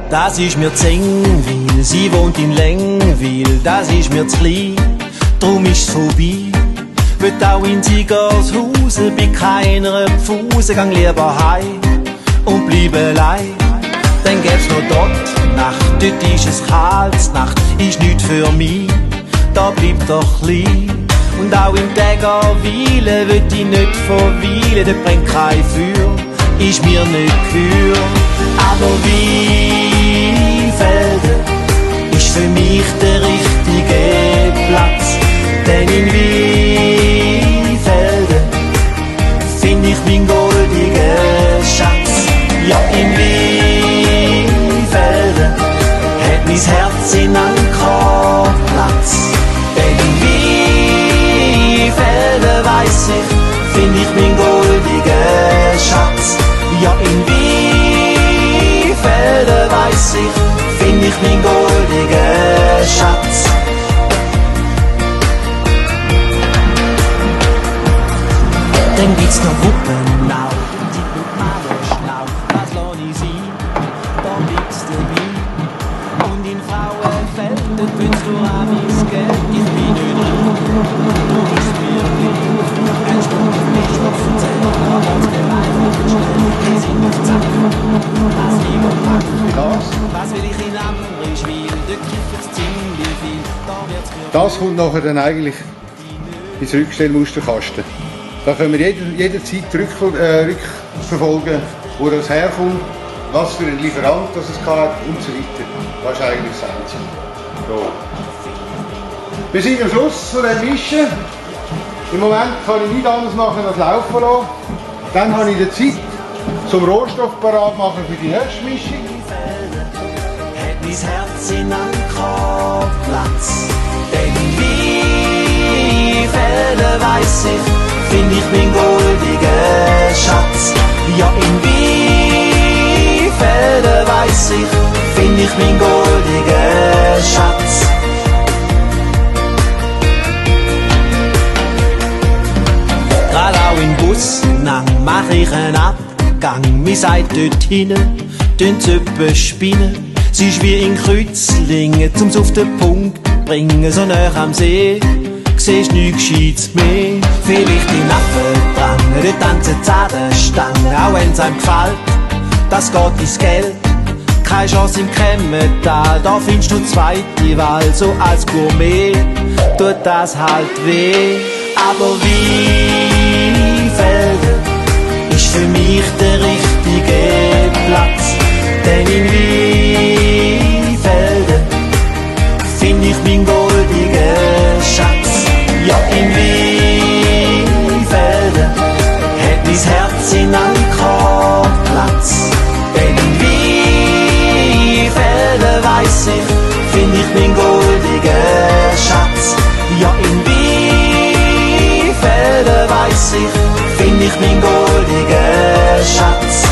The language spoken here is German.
Das ist mir Zengwil, sie wohnt in Lengwil, das ist mir zu klein, drum ist's vorbei. Will auch in Siegershausen bei keiner Pfuse, gang lieber heim und bleib allein. Dann gäb's noch dort Nacht, dort ist es kalt, Nacht ist nicht für mich, da bleibt doch klein. Und auch im Tägerwilen will ich nicht verweilen, dort brennt kein Feuer, ist mir nicht für. Aber Weinfelden ist für mich der richtige Platz, denn in Weinfelden find ich mein goldigen Schatz. Ja, in Weinfelden hat mein Herz in Ankerplatz, denn in Weinfelden weiss ich, find ich mein goldigen Schatz. Ja, in Weinfelden weiss ich, find ich mein goldigen Schatz. Dann gibt's noch Wuppenau, die Schlau, das lass ich sein, da liegt's dabei. Und in Frauenfelden willst du auch mein Geld, ich bin nicht reich, du bist mir lieb. Ein Spruch nicht Schnupfenzelt, aber ganz gemein, wir sind auf Zack, das liegt und packt. Was will ich in Amrischwil, dort gibt's ziemlich viel, da wird's mir... Das kommt nachher dann eigentlich ins Rückstellmusterkasten. Da können wir jederzeit rückverfolgen, wo das herkommt, was für ein Lieferant das es hat und so weiter. Das ist eigentlich das Einzige. So. Wir sind am Schluss von dem Mischen. Im Moment kann ich nichts anderes machen als laufen lassen. Dann habe ich die Zeit zum Rohstoff parat machen für die nächste Mischung. Hat mein Herz in Ankerplatz, denn wie Felder weiss ich, find ich mein goldigen Schatz. Ja, in Weinfelden weiss ich, find ich mein goldigen Schatz. Gerade auch in Bussen mach ich einen Abgang. Mir sagt dort hinten, tun sie öppe spinnen. Sie ist wie in Kreuzlingen, um's auf den Punkt bringen, so nah am See. Siehst nichts Gescheites mehr. Vielleicht in Affendrang, dort tanzen sie an der Stange, auch wenn's einem gefällt, das geht ins Geld. Keine Chance im Kremmental, da findest du zweite Wahl, so als Gourmet tut das halt weh. Aber Weinfelden ist für mich der richtige Platz, denn in Weinfelden find ich mein goldigen Schatz. Ja, in Weinfelden hat mein Herz in Ankerplatz, denn in Weinfelden weiss ich, find ich mein goldigen Schatz. Ja, in Weinfelden weiss ich, find ich mein goldigen Schatz.